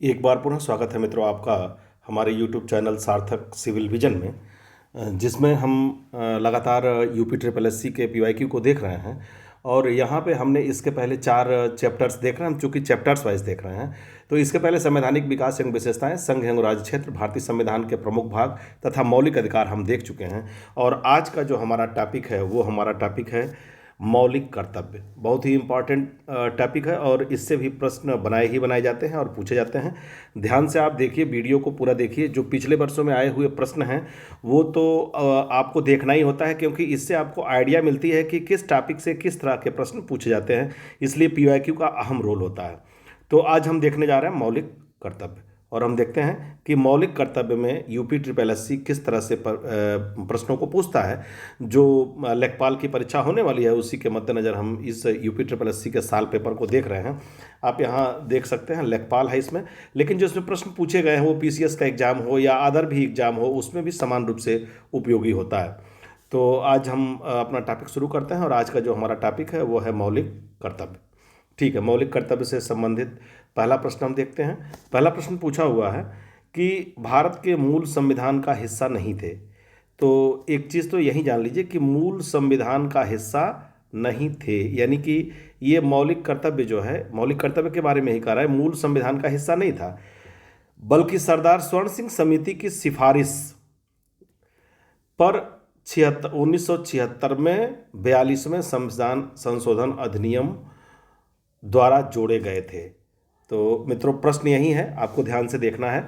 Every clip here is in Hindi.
एक बार पुनः स्वागत है मित्रों आपका हमारे YouTube चैनल सार्थक सिविल विजन में, जिसमें हम लगातार यूपी ट्रिपल एस सी के PYQ को देख रहे हैं। और यहाँ पे हमने इसके पहले 4 चैप्टर्स देख रहे हैं। हम चूँकि चैप्टर्स वाइज देख रहे हैं, तो इसके पहले संवैधानिक विकास एवं विशेषताएं, संघ एवं राज्य क्षेत्र, भारतीय संविधान के प्रमुख भाग तथा मौलिक अधिकार हम देख चुके हैं। और आज का जो हमारा टॉपिक है वो हमारा टॉपिक है मौलिक कर्तव्य। बहुत ही इम्पॉर्टेंट टॉपिक है और इससे भी प्रश्न बनाए ही बनाए जाते हैं और पूछे जाते हैं। ध्यान से आप देखिए, वीडियो को पूरा देखिए। जो पिछले वर्षों में आए हुए प्रश्न हैं वो तो आपको देखना ही होता है, क्योंकि इससे आपको आइडिया मिलती है कि किस टॉपिक से किस तरह के प्रश्न पूछे जाते हैं। इसलिए PYQ का अहम रोल होता है। तो आज हम देखने जा रहे हैं मौलिक कर्तव्य, और हम देखते हैं कि मौलिक कर्तव्य में यूपी ट्रिपल एस सी किस तरह से प्रश्नों को पूछता है। जो लेखपाल की परीक्षा होने वाली है उसी के मद्देनज़र हम इस यूपी ट्रिपल एस सी के साल पेपर को देख रहे हैं। आप यहाँ देख सकते हैं, लेखपाल है इसमें, लेकिन जो इसमें प्रश्न पूछे गए हैं वो PCS का एग्जाम हो या अदर भी एग्जाम हो, उसमें भी समान रूप से उपयोगी होता है। तो आज हम अपना टॉपिक शुरू करते हैं, और आज का जो हमारा टॉपिक है वो है मौलिक कर्तव्य। ठीक है, मौलिक कर्तव्य से संबंधित पहला प्रश्न हम देखते हैं। पहला प्रश्न पूछा हुआ है कि भारत के मूल संविधान का हिस्सा नहीं थे। तो एक चीज़ तो यही जान लीजिए कि मूल संविधान का हिस्सा नहीं थे, यानी कि ये मौलिक कर्तव्य जो है, मौलिक कर्तव्य के बारे में ही कह रहा है, मूल संविधान का हिस्सा नहीं था, बल्कि सरदार स्वर्ण सिंह समिति की सिफारिश पर 1976 में 42वें संविधान संशोधन अधिनियम द्वारा जोड़े गए थे। तो मित्रों, प्रश्न यही है, आपको ध्यान से देखना है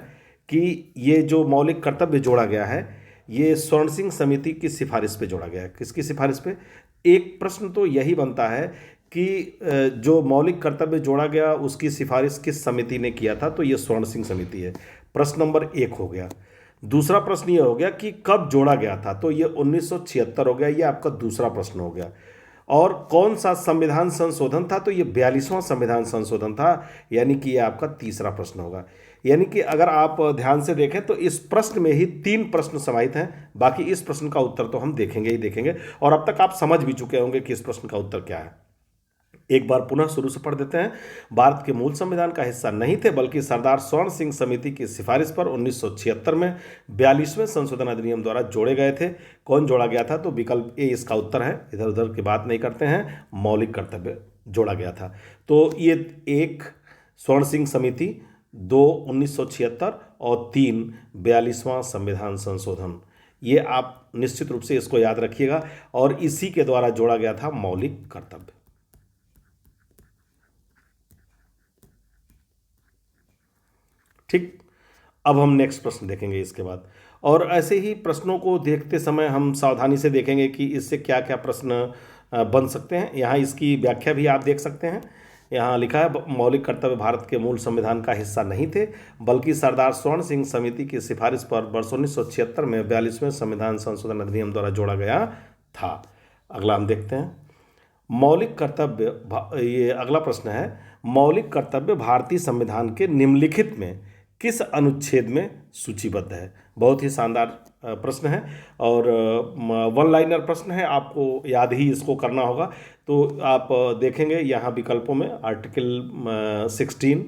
कि ये जो मौलिक कर्तव्य जोड़ा गया है ये स्वर्ण सिंह समिति की सिफारिश पे जोड़ा गया है। किसकी सिफारिश पे? एक प्रश्न तो यही बनता है कि जो मौलिक कर्तव्य जोड़ा गया उसकी सिफारिश किस समिति ने किया था, तो ये स्वर्ण सिंह समिति है। प्रश्न नंबर 1 हो गया। दूसरा प्रश्न ये हो गया कि कब जोड़ा गया था, तो ये 1976 हो गया, ये आपका दूसरा प्रश्न हो गया। और कौन सा संविधान संशोधन था, तो ये 42वां संविधान संशोधन था, यानी कि ये आपका तीसरा प्रश्न होगा। यानी कि अगर आप ध्यान से देखें तो इस प्रश्न में ही 3 प्रश्न समाहित हैं। बाकी इस प्रश्न का उत्तर तो हम देखेंगे ही देखेंगे, और अब तक आप समझ भी चुके होंगे कि इस प्रश्न का उत्तर क्या है। एक बार पुनः शुरू से पढ़ देते हैं। भारत के मूल संविधान का हिस्सा नहीं थे, बल्कि सरदार स्वर्ण सिंह समिति की सिफारिश पर 1976 में 42वें संशोधन अधिनियम द्वारा जोड़े गए थे। कौन जोड़ा गया था, तो विकल्प ए इसका उत्तर है। इधर उधर की बात नहीं करते हैं, मौलिक कर्तव्य जोड़ा गया था। तो ये 1 स्वर्ण सिंह समिति, 2 1976 और 3 42वां संविधान संशोधन। ये आप निश्चित रूप से इसको याद रखिएगा, और इसी के द्वारा जोड़ा गया था मौलिक कर्तव्य। ठीक, अब हम नेक्स्ट प्रश्न देखेंगे इसके बाद। और ऐसे ही प्रश्नों को देखते समय हम सावधानी से देखेंगे कि इससे क्या क्या प्रश्न बन सकते हैं। यहाँ इसकी व्याख्या भी आप देख सकते हैं। यहाँ लिखा है, मौलिक कर्तव्य भारत के मूल संविधान का हिस्सा नहीं थे, बल्कि सरदार स्वर्ण सिंह समिति की सिफारिश पर वर्ष 1976 में 42वें संविधान संशोधन अधिनियम द्वारा जोड़ा गया था। अगला हम देखते हैं, मौलिक कर्तव्य, ये अगला प्रश्न है, मौलिक कर्तव्य भारतीय संविधान के निम्नलिखित में किस अनुच्छेद में सूचीबद्ध है? बहुत ही शानदार प्रश्न है, और वन लाइनर प्रश्न है, आपको याद ही इसको करना होगा। तो आप देखेंगे यहाँ विकल्पों में आर्टिकल 16,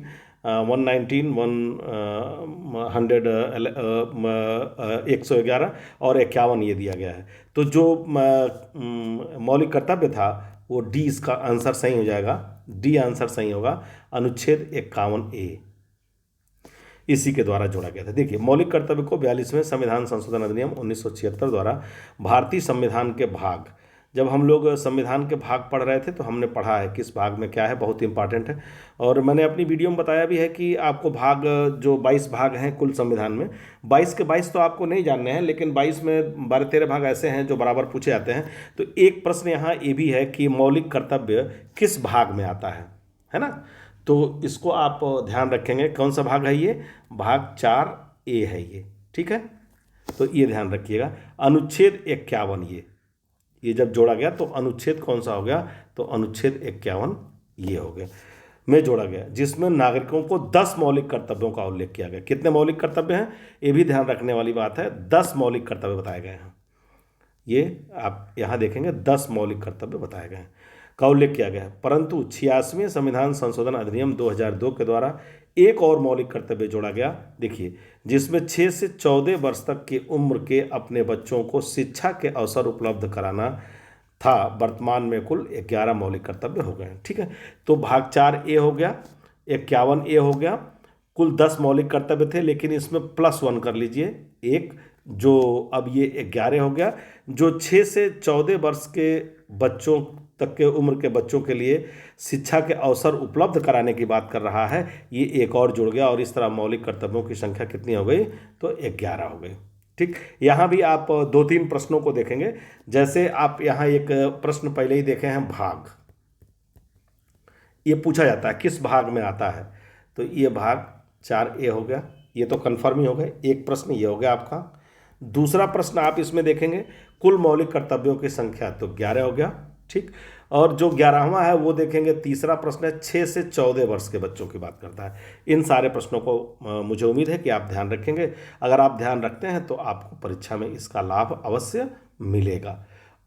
119, 111 और 51 ये दिया गया है। तो जो मौलिक कर्तव्य था वो डी इसका आंसर सही हो जाएगा। डी आंसर सही होगा, अनुच्छेद 51A इसी के द्वारा जोड़ा गया था। देखिए, मौलिक कर्तव्य को 42वें संविधान संशोधन अधिनियम 1976 द्वारा भारतीय संविधान के भाग, जब हम लोग संविधान के भाग पढ़ रहे थे तो हमने पढ़ा है किस भाग में क्या है, बहुत इंपॉर्टेंट है। और मैंने अपनी वीडियो में बताया भी है कि आपको भाग, जो 22 भाग हैं कुल संविधान में, 22 के 22 तो आपको नहीं जानने हैं, लेकिन 22 में 12-13 भाग ऐसे हैं जो बराबर पूछे जाते हैं। तो एक प्रश्न यहाँ ये भी है कि मौलिक कर्तव्य किस भाग में आता है ना? तो इसको आप ध्यान रखेंगे, कौन सा भाग है ये? भाग 4A है ये। ठीक है, तो ये ध्यान रखिएगा, अनुच्छेद 51 ये जब जोड़ा गया तो अनुच्छेद कौन सा हो गया, तो अनुच्छेद 51 ये हो गया में जोड़ा गया, जिसमें नागरिकों को 10 मौलिक कर्तव्यों का उल्लेख किया गया। कितने मौलिक कर्तव्य हैं ये भी ध्यान रखने वाली बात है, 10 मौलिक कर्तव्य बताए गए हैं। ये आप यहाँ देखेंगे 10 मौलिक कर्तव्य बताए गए हैं का उल्लेख किया गया है। परंतु 86वें संविधान संशोधन अधिनियम 2002 के द्वारा एक और मौलिक कर्तव्य जोड़ा गया, देखिए, जिसमें 6 से 14 वर्ष तक की उम्र के अपने बच्चों को शिक्षा के अवसर उपलब्ध कराना था। वर्तमान में कुल 11 मौलिक कर्तव्य हो गए। ठीक है, तो भाग 4 ए हो गया, 51 ए हो गया, कुल 10 मौलिक कर्तव्य थे, लेकिन इसमें +1 कर लीजिए एक, जो अब ये 11 हो गया। जो 6 से 14 वर्ष के बच्चों तक के उम्र के बच्चों के लिए शिक्षा के अवसर उपलब्ध कराने की बात कर रहा है, ये एक और जुड़ गया, और इस तरह मौलिक कर्तव्यों की संख्या कितनी हो गई, तो 11 हो गई। ठीक, यहाँ भी आप 2-3 प्रश्नों को देखेंगे। जैसे आप यहाँ एक प्रश्न पहले ही देखे हैं, भाग, ये पूछा जाता है किस भाग में आता है, तो ये भाग 4A हो गया, ये तो कन्फर्म ही हो गए। एक प्रश्न ये हो गया आपका। दूसरा प्रश्न आप इसमें देखेंगे, कुल मौलिक कर्तव्यों की संख्या, तो 11 हो गया। ठीक, और जो 11वां है वो देखेंगे, तीसरा प्रश्न है 6 से 14 वर्ष के बच्चों की बात करता है। इन सारे प्रश्नों को मुझे उम्मीद है कि आप ध्यान रखेंगे। अगर आप ध्यान रखते हैं तो आपको परीक्षा में इसका लाभ अवश्य मिलेगा।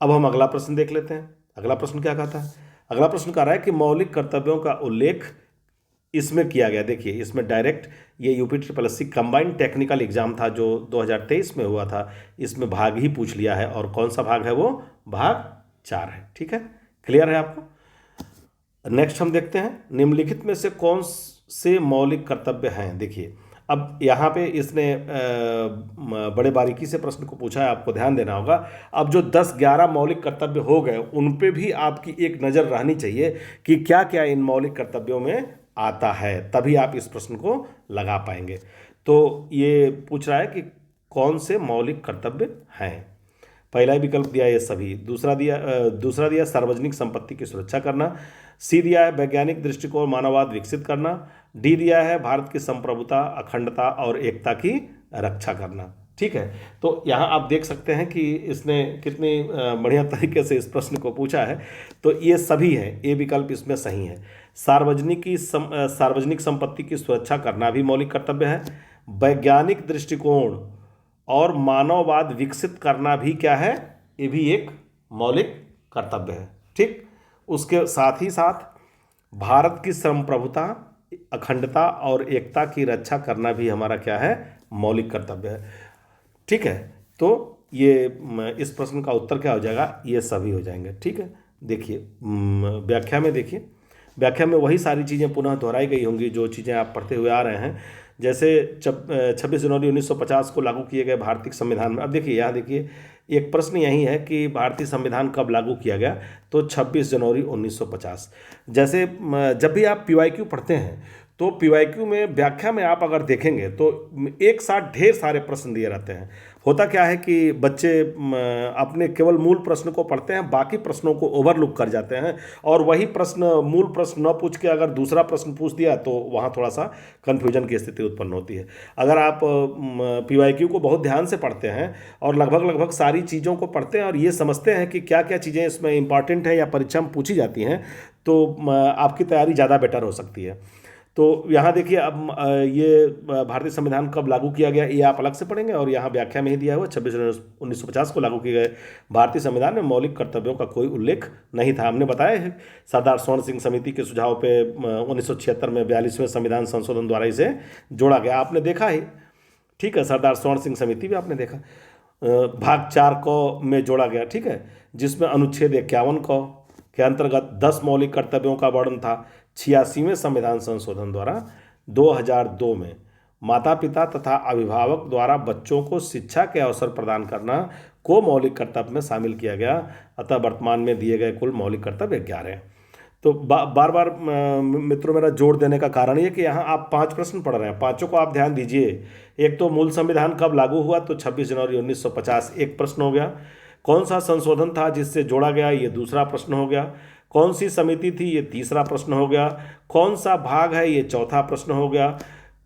अब हम अगला प्रश्न देख लेते हैं। अगला प्रश्न क्या कहता है? अगला प्रश्न कह रहा है कि मौलिक कर्तव्यों का उल्लेख इसमें किया गया। देखिए, इसमें डायरेक्ट ये UPSSC कंबाइंड टेक्निकल एग्जाम था जो 2023 में हुआ था, इसमें भाग ही पूछ लिया है, और कौन सा भाग है, वो भाग 4 है। ठीक है, क्लियर है आपको? नेक्स्ट हम देखते हैं, निम्नलिखित में से कौन से मौलिक कर्तव्य हैं। देखिए, अब यहाँ पे इसने बड़े बारीकी से प्रश्न को पूछा है, आपको ध्यान देना होगा। अब जो 10-11 मौलिक कर्तव्य हो गए, उन पे भी आपकी एक नज़र रहनी चाहिए कि क्या क्या इन मौलिक कर्तव्यों में आता है, तभी आप इस प्रश्न को लगा पाएंगे। तो ये पूछ रहा है कि कौन से मौलिक कर्तव्य हैं। पहला विकल्प दिया ये सभी, दूसरा दिया सार्वजनिक संपत्ति की सुरक्षा करना, सी दिया है वैज्ञानिक दृष्टिकोण मानववाद विकसित करना, डी दिया है भारत की संप्रभुता, अखंडता और एकता की रक्षा करना। ठीक है, तो यहाँ आप देख सकते हैं कि इसने कितनी बढ़िया तरीके से इस प्रश्न को पूछा है। तो ये सभी हैं, ए विकल्प इसमें सही है। सार्वजनिक संपत्ति की सुरक्षा करना भी मौलिक कर्तव्य है। वैज्ञानिक दृष्टिकोण और मानववाद विकसित करना भी क्या है, ये भी एक मौलिक कर्तव्य है। ठीक, उसके साथ ही साथ भारत की संप्रभुता, अखंडता और एकता की रक्षा करना भी हमारा क्या है, मौलिक कर्तव्य है। ठीक है, तो ये इस प्रश्न का उत्तर क्या हो जाएगा, ये सभी हो जाएंगे। ठीक है, देखिए व्याख्या में, देखिए व्याख्या में वही सारी चीज़ें पुनः दोहराई गई होंगी जो चीज़ें आप पढ़ते हुए आ रहे हैं। जैसे 26 जनवरी 1950 को लागू किए गए भारतीय संविधान में, अब देखिए यहाँ देखिए एक प्रश्न यही है कि भारतीय संविधान कब लागू किया गया, तो 26 जनवरी 1950। जैसे जब भी आप PYQ पढ़ते हैं तो PYQ में व्याख्या में आप अगर देखेंगे तो एक साथ ढेर सारे प्रश्न दिए रहते हैं। होता क्या है कि बच्चे अपने केवल मूल प्रश्न को पढ़ते हैं, बाकी प्रश्नों को ओवरलुक कर जाते हैं, और वही प्रश्न मूल प्रश्न न पूछ के अगर दूसरा प्रश्न पूछ दिया तो वहाँ थोड़ा सा कन्फ्यूजन की स्थिति उत्पन्न होती है। अगर आप PYQ को बहुत ध्यान से पढ़ते हैं और लगभग सारी चीज़ों को पढ़ते हैं और ये समझते हैं कि क्या क्या चीज़ें इसमें इंपॉर्टेंट है या परीक्षा में पूछी जाती हैं, तो आपकी तैयारी ज़्यादा बेटर हो सकती है। तो यहाँ देखिए, अब ये भारतीय संविधान कब लागू किया गया ये आप अलग से पढ़ेंगे, और यहाँ व्याख्या में ही दिया हुआ 26 जनवरी 1950 को लागू किए गए भारतीय संविधान में मौलिक कर्तव्यों का कोई उल्लेख नहीं था। हमने बताया है सरदार स्वर्ण सिंह समिति के सुझाव पे 1976 में 42वें संविधान संशोधन द्वारा इसे जोड़ा गया, आपने देखा ही। ठीक है, सरदार स्वर्ण सिंह समिति भी आपने देखा। भाग 4 को में जोड़ा गया, ठीक है, जिसमें अनुच्छेद 51 को के अंतर्गत 10 मौलिक कर्तव्यों का वर्णन था। 86वें संविधान संशोधन द्वारा 2002 में माता पिता तथा अभिभावक द्वारा बच्चों को शिक्षा के अवसर प्रदान करना को मौलिक कर्तव्य में शामिल किया गया। अतः वर्तमान में दिए गए कुल मौलिक कर्तव्य 11 हैं। तो बार बार मित्रों मेरा जोर देने का कारण ये कि यहाँ आप 5 प्रश्न पढ़ रहे हैं, पांचों को आप ध्यान दीजिए। एक तो मूल संविधान कब लागू हुआ, तो 26 जनवरी 1950 एक प्रश्न हो गया। कौन सा संशोधन था जिससे जोड़ा गया, ये दूसरा प्रश्न हो गया। कौन सी समिति थी, ये तीसरा प्रश्न हो गया। कौन सा भाग है, ये चौथा प्रश्न हो गया।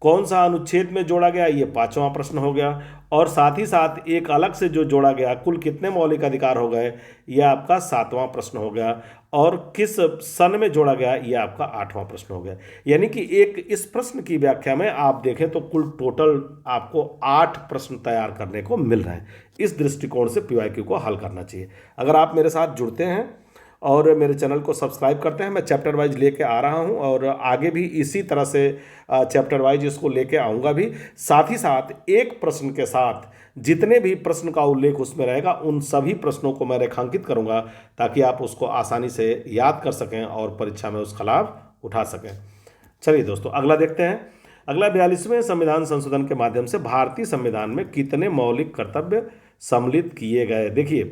कौन सा अनुच्छेद में जोड़ा गया, ये 5वां प्रश्न हो गया। और साथ ही साथ एक अलग से जो जोड़ा गया, कुल कितने मौलिक अधिकार हो गए, ये आपका 7वां प्रश्न हो गया। और किस सन में जोड़ा गया, ये आपका 8वां प्रश्न हो गया। यानी कि एक इस प्रश्न की व्याख्या में आप देखें तो कुल टोटल आपको 8 प्रश्न तैयार करने को मिल रहे हैं। इस दृष्टिकोण से PYQ को हल करना चाहिए। अगर आप मेरे साथ जुड़ते हैं और मेरे चैनल को सब्सक्राइब करते हैं। मैं चैप्टर वाइज लेके आ रहा हूं और आगे भी इसी तरह से चैप्टर वाइज इसको लेके आऊँगा भी। साथ ही साथ एक प्रश्न के साथ जितने भी प्रश्न का उल्लेख उसमें रहेगा उन सभी प्रश्नों को मैं रेखांकित करूँगा, ताकि आप उसको आसानी से याद कर सकें और परीक्षा में उसका लाभ उठा सकें। चलिए दोस्तों, अगला देखते हैं। अगला 42वें संविधान संशोधन के माध्यम से भारतीय संविधान में कितने मौलिक कर्तव्य सम्मिलित किए गए। देखिए,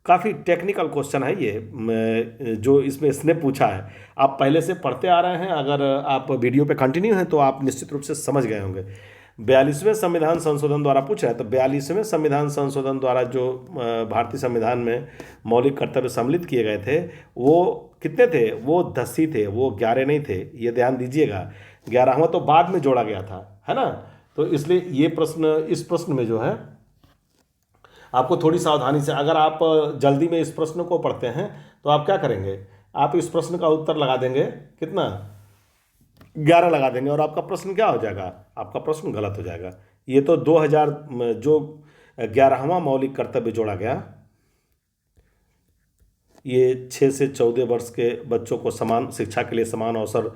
काफ़ी टेक्निकल क्वेश्चन है ये जो इसमें इसने पूछा है। आप पहले से पढ़ते आ रहे हैं, अगर आप वीडियो पे कंटिन्यू हैं तो आप निश्चित रूप से समझ गए होंगे। 42वें संविधान संशोधन द्वारा पूछा है, तो 42वें संविधान संशोधन द्वारा जो भारतीय संविधान में मौलिक कर्तव्य सम्मिलित किए गए थे वो कितने थे? वो 10 ही थे, वो 11 नहीं थे। ये ध्यान दीजिएगा, 11वां तो बाद में जोड़ा गया था, है ना। तो इसलिए ये प्रश्न, इस प्रश्न में जो है आपको थोड़ी सावधानी से, अगर आप जल्दी में इस प्रश्न को पढ़ते हैं तो आप क्या करेंगे, आप इस प्रश्न का उत्तर लगा देंगे कितना, 11 लगा देंगे, और आपका प्रश्न क्या हो जाएगा, आपका प्रश्न गलत हो जाएगा। ये तो 2000 जो 11वां मौलिक कर्तव्य जोड़ा गया, ये 6 से 14 वर्ष के बच्चों को समान शिक्षा के लिए समान अवसर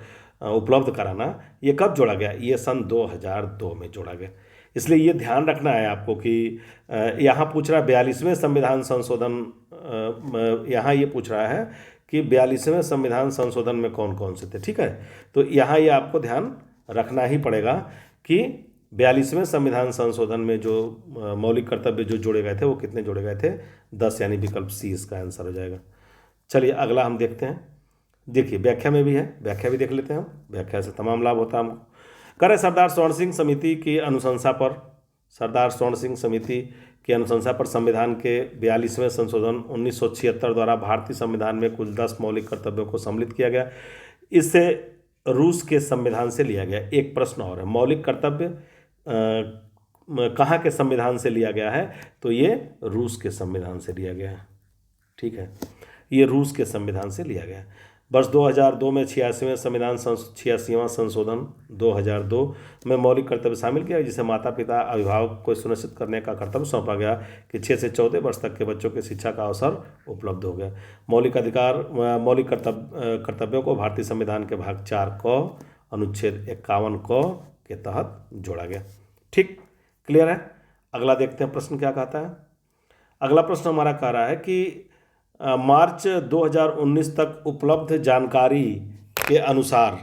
उपलब्ध कराना, ये कब जोड़ा गया? ये सन 2002 में जोड़ा गया। इसलिए ये ध्यान रखना है आपको कि यहाँ पूछ रहा है 42वें संविधान संशोधन, यहाँ ये पूछ रहा है कि 42वें संविधान संशोधन में कौन कौन से थे, ठीक है। तो यहाँ ये आपको ध्यान रखना ही पड़ेगा कि 42वें संविधान संशोधन में जो मौलिक कर्तव्य जो जोड़े गए थे वो कितने जोड़े गए थे? 10, यानी विकल्प सी इसका आंसर हो जाएगा। चलिए अगला हम देखते हैं। देखिए, व्याख्या में भी है, व्याख्या भी देख लेते हैं हम। व्याख्या से तमाम लाभ होता है हमको। करें सरदार स्वर्ण सिंह समिति की अनुशंसा पर, सरदार स्वर्ण सिंह समिति की अनुशंसा पर संविधान के 42वें संशोधन 1976 द्वारा भारतीय संविधान में कुल 10 मौलिक कर्तव्यों को सम्मिलित किया गया। इससे रूस के संविधान से लिया गया। एक प्रश्न और है, मौलिक कर्तव्य कहाँ के संविधान से लिया गया है? तो ये रूस के संविधान से लिया गया है, ठीक है। ये रूस के संविधान से लिया गया है। वर्ष 2002 में 86वें संविधान 86वां संशोधन 2002 में मौलिक कर्तव्य शामिल किया, जिसे माता पिता अभिभावक को सुनिश्चित करने का कर्तव्य सौंपा गया कि 6 से 14 वर्ष तक के बच्चों के शिक्षा का अवसर उपलब्ध हो गया। मौलिक कर्तव्यों को भारतीय संविधान के भाग 4 क अनुच्छेद 51 क के तहत जोड़ा गया। ठीक, क्लियर है। अगला देखते हैं प्रश्न क्या कहता है। अगला प्रश्न हमारा कह रहा है कि मार्च 2019 तक उपलब्ध जानकारी के अनुसार,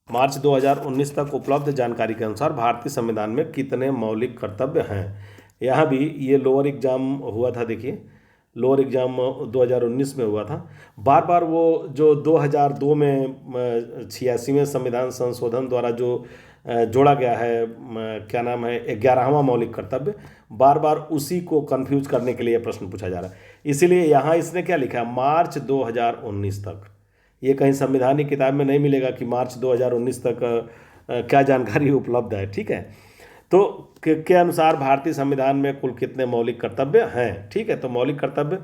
मार्च 2019 तक उपलब्ध जानकारी के अनुसार भारतीय संविधान में कितने मौलिक कर्तव्य हैं। यहाँ भी ये लोअर एग्जाम हुआ था, देखिए लोअर एग्जाम 2019 में हुआ था। बार बार वो जो 2002 में 86वें संविधान संशोधन द्वारा जो जोड़ा गया है, क्या नाम है, 11वां मौलिक कर्तव्य, बार बार उसी को कंफ्यूज करने के लिए प्रश्न पूछा जा रहा है। इसीलिए यहाँ इसने क्या लिखा है, मार्च 2019 तक। ये कहीं संविधान की किताब में नहीं मिलेगा कि मार्च 2019 तक क्या जानकारी उपलब्ध है, ठीक है। तो के अनुसार भारतीय संविधान में कुल कितने मौलिक कर्तव्य हैं, ठीक है। तो मौलिक कर्तव्य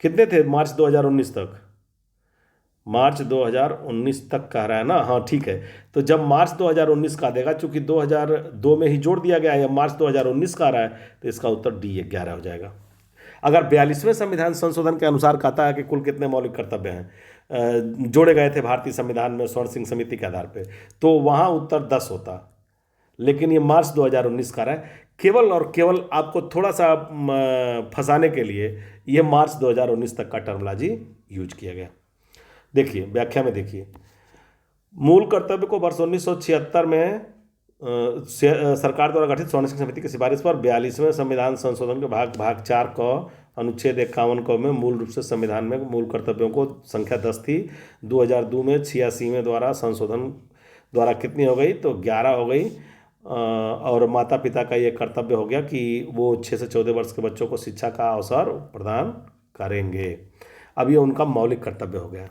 कितने थे मार्च 2019 तक? मार्च 2019 तक कह रहा है ना, हाँ ठीक है। तो जब मार्च 2019 का देगा, चूंकि 2002 में ही जोड़ दिया गया है, मार्च 2019 का आ रहा है, तो इसका उत्तर डी 11 हो जाएगा। अगर 42वें संविधान संशोधन के अनुसार कहता है कि कुल कितने मौलिक कर्तव्य हैं जोड़े गए थे भारतीय संविधान में स्वर्ण सिंह समिति के आधार पर, तो वहाँ उत्तर 10 होता। लेकिन ये मार्च 2019 का रहा है। केवल और केवल आपको थोड़ा सा फंसाने के लिए ये मार्च 2019 तक का टर्मोलॉजी यूज किया गया। देखिए व्याख्या में, देखिए मूल कर्तव्य को वर्ष 1976 में सरकार द्वारा गठित स्वर्ण सिंह समिति की सिफारिश पर 42वें संविधान संशोधन के भाग 4 क अनुच्छेद 51 क में मूल रूप से संविधान में मूल कर्तव्यों को संख्या 10 थी। 2002 में 86वें द्वारा संशोधन द्वारा कितनी हो गई? तो 11 हो गई। और माता पिता का ये कर्तव्य हो गया कि वो 6 से 14 वर्ष के बच्चों को शिक्षा का अवसर प्रदान करेंगे। अब ये उनका मौलिक कर्तव्य हो गया।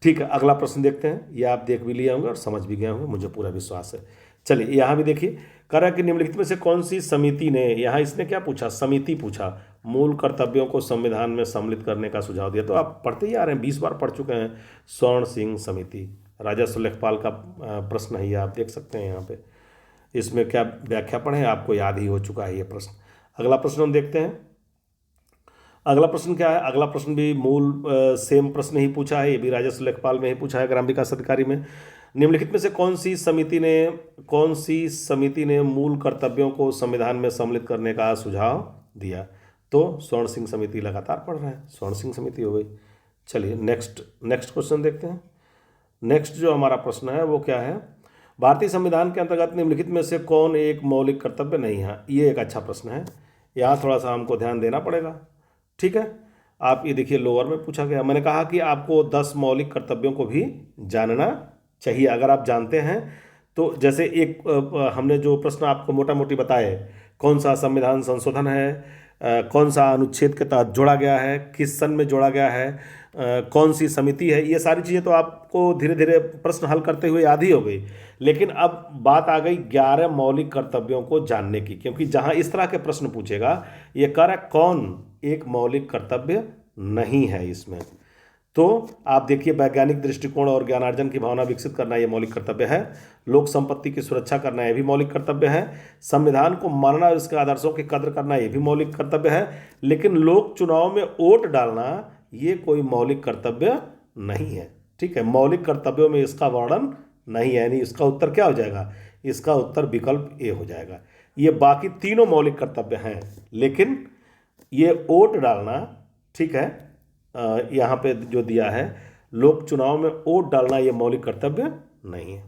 ठीक है, अगला प्रश्न देखते हैं। ये आप देख भी लिए होंगे और समझ भी गए होंगे, मुझे पूरा विश्वास है। चलिए यहाँ भी देखिए, कह रहा है कि निम्नलिखित में से कौन सी समिति ने, यहाँ इसने क्या पूछा, समिति पूछा, मूल कर्तव्यों को संविधान में सम्मिलित करने का सुझाव दिया। तो आप पढ़ते ही आ रहे हैं, 20 बार पढ़ चुके हैं। स्वर्ण सिंह समिति, राजस्व लेखपाल का प्रश्न है, ये आप देख सकते हैं यहाँ पे। इसमें क्या व्याख्या पढ़ें, आपको याद ही हो चुका है ये प्रश्न। अगला प्रश्न हम देखते हैं। अगला प्रश्न क्या है? अगला प्रश्न भी मूल सेम प्रश्न ही पूछा है, ये भी राजस्व लेखपाल में ही पूछा है, ग्राम विकास अधिकारी में। निम्नलिखित में से कौन सी समिति ने मूल कर्तव्यों को संविधान में सम्मिलित करने का सुझाव दिया? तो स्वर्ण सिंह समिति, लगातार पढ़ रहे हैं, स्वर्ण सिंह समिति हो गई। चलिए नेक्स्ट क्वेश्चन देखते हैं। नेक्स्ट जो हमारा प्रश्न है वो क्या है? भारतीय संविधान के अंतर्गत निम्नलिखित में से कौन एक मौलिक कर्तव्य नहीं है? ये एक अच्छा प्रश्न है, यहाँ थोड़ा सा हमको ध्यान देना पड़ेगा। ठीक है, आप ये देखिए लोअर में पूछा गया, मैंने कहा कि आपको 10 मौलिक कर्तव्यों को भी जानना चाहिए। अगर आप जानते हैं तो जैसे एक हमने जो प्रश्न आपको मोटा मोटी बताए, कौन सा संविधान संशोधन है, कौन सा अनुच्छेद के तहत जोड़ा गया है, किस सन में जोड़ा गया है, कौन सी समिति है, ये सारी चीज़ें तो आपको धीरे धीरे प्रश्न हल करते हुए याद ही हो गई। लेकिन अब बात आ गई 11 मौलिक कर्तव्यों को जानने की, क्योंकि जहाँ इस तरह के प्रश्न पूछेगा ये कह रहा है कौन एक मौलिक कर्तव्य नहीं है इसमें। तो आप देखिए, वैज्ञानिक दृष्टिकोण और ज्ञानार्जन की भावना विकसित करना ये मौलिक कर्तव्य है। लोक संपत्ति की सुरक्षा करना ये भी मौलिक कर्तव्य है। संविधान को मानना और इसके आदर्शों की कद्र करना ये भी मौलिक कर्तव्य है। लेकिन लोक चुनाव में वोट डालना ये कोई मौलिक कर्तव्य नहीं है। ठीक है, मौलिक कर्तव्यों में इसका वर्णन नहीं है, यानी इसका उत्तर क्या हो जाएगा? इसका उत्तर विकल्प ए हो जाएगा। ये बाकी तीनों मौलिक कर्तव्य हैं, लेकिन ये वोट डालना, ठीक है, यहाँ पे जो दिया है लोक चुनाव में वोट डालना ये मौलिक कर्तव्य नहीं है।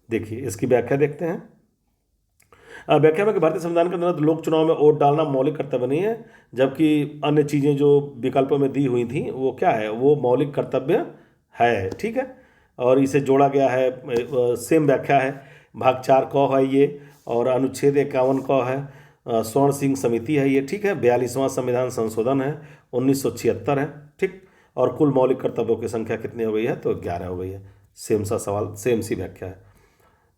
देखिए इसकी व्याख्या देखते हैं। व्याख्या में कि भारतीय संविधान के अंतर्गत लोक चुनाव में वोट डालना मौलिक कर्तव्य नहीं है, जबकि अन्य चीज़ें जो विकल्पों में दी हुई थी वो क्या है, वो मौलिक कर्तव्य है। ठीक है, और इसे जोड़ा गया है, सेम व्याख्या है, भाग 4 क है ये, और अनुच्छेद 51 क है, स्वर्ण सिंह समिति है ये। ठीक है, 42वां संविधान संशोधन है, 1976 है। ठीक, और कुल मौलिक कर्तव्यों की संख्या कितनी हो गई है? तो 11 हो गई है। सेम सा सवाल, सेम सी व्याख्या है।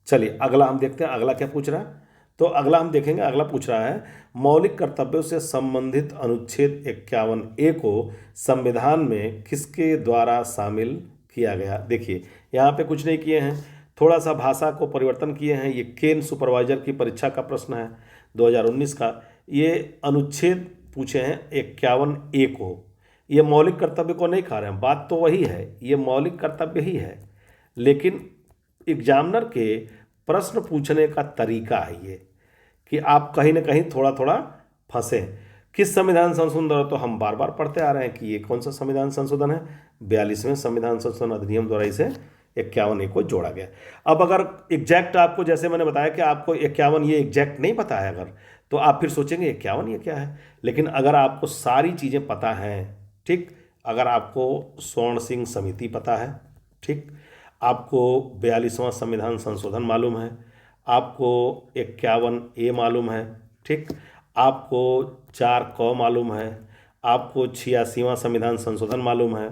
चलिए अगला हम देखते हैं, अगला क्या पूछ रहा है। तो अगला हम देखेंगे, अगला पूछ रहा है मौलिक कर्तव्यों से संबंधित अनुच्छेद 51A को संविधान में किसके द्वारा शामिल किया गया? देखिए यहाँ पे कुछ नहीं किए हैं, थोड़ा सा भाषा को परिवर्तन किए हैं। ये केन सुपरवाइजर की परीक्षा का प्रश्न है 2019 का। ये अनुच्छेद पूछे हैं 51A को, ये मौलिक कर्तव्य को नहीं खा रहे हैं, बात तो वही है, ये मौलिक कर्तव्य ही है, लेकिन एग्जामिनर के प्रश्न पूछने का तरीका है ये कि आप कहीं ना कहीं थोड़ा थोड़ा फंसे। किस संविधान संशोधन? तो हम बार बार पढ़ते आ रहे हैं कि ये कौन सा संविधान संशोधन है, 42वें संविधान संशोधन अधिनियम द्वारा इसे 51A को जोड़ा गया। अब अगर एग्जैक्ट आपको, जैसे मैंने बताया कि आपको 51 ये एग्जैक्ट नहीं पता है अगर, तो आप फिर सोचेंगे 51 ये क्या है। लेकिन अगर आपको सारी चीज़ें पता हैं, ठीक, अगर आपको स्वर्ण सिंह समिति पता है, ठीक, आपको 42वां संविधान संशोधन मालूम है, आपको 51A मालूम है, ठीक, आपको 4 क मालूम है, आपको 86वां संविधान संशोधन मालूम है,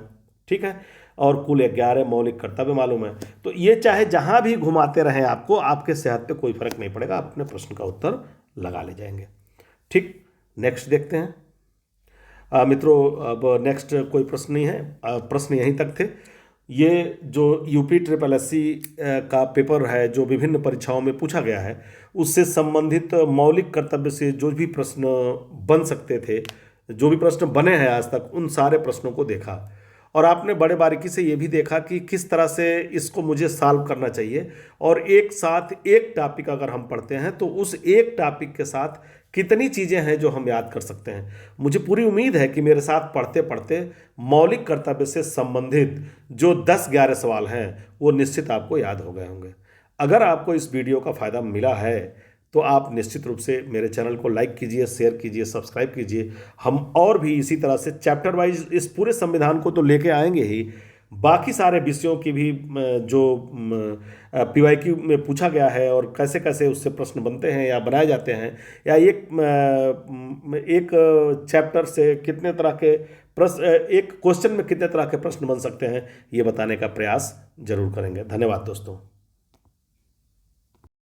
ठीक है, और कुल 11 मौलिक कर्तव्य मालूम है, तो ये चाहे जहाँ भी घुमाते रहें आपको, आपके सेहत पे कोई फर्क नहीं पड़ेगा, आप अपने प्रश्न का उत्तर लगा ले जाएंगे। ठीक, नेक्स्ट देखते हैं। मित्रों अब नेक्स्ट कोई प्रश्न नहीं है, प्रश्न यहीं तक थे। ये जो यूपी ट्रिपल एससी का पेपर है जो विभिन्न परीक्षाओं में पूछा गया है, उससे संबंधित मौलिक कर्तव्य से जो भी प्रश्न बन सकते थे, जो भी प्रश्न बने हैं आज तक, उन सारे प्रश्नों को देखा और आपने बड़े बारीकी से ये भी देखा कि किस तरह से इसको मुझे सॉल्व करना चाहिए। और एक साथ एक टॉपिक अगर हम पढ़ते हैं तो उस एक टॉपिक के साथ कितनी चीज़ें हैं जो हम याद कर सकते हैं। मुझे पूरी उम्मीद है कि मेरे साथ पढ़ते पढ़ते मौलिक कर्तव्य से संबंधित जो 10-11 सवाल हैं वो निश्चित आपको याद हो गए होंगे। अगर आपको इस वीडियो का फ़ायदा मिला है तो आप निश्चित रूप से मेरे चैनल को लाइक कीजिए, शेयर कीजिए, सब्सक्राइब कीजिए। हम और भी इसी तरह से चैप्टर वाइज इस पूरे संविधान को तो लेके आएंगे ही, बाकी सारे विषयों की भी जो PYQ में पूछा गया है और कैसे कैसे उससे प्रश्न बनते हैं या बनाए जाते हैं, या एक चैप्टर से कितने तरह के प्रश्न, एक क्वेश्चन में कितने तरह के प्रश्न बन सकते हैं, ये बताने का प्रयास जरूर करेंगे। धन्यवाद दोस्तों।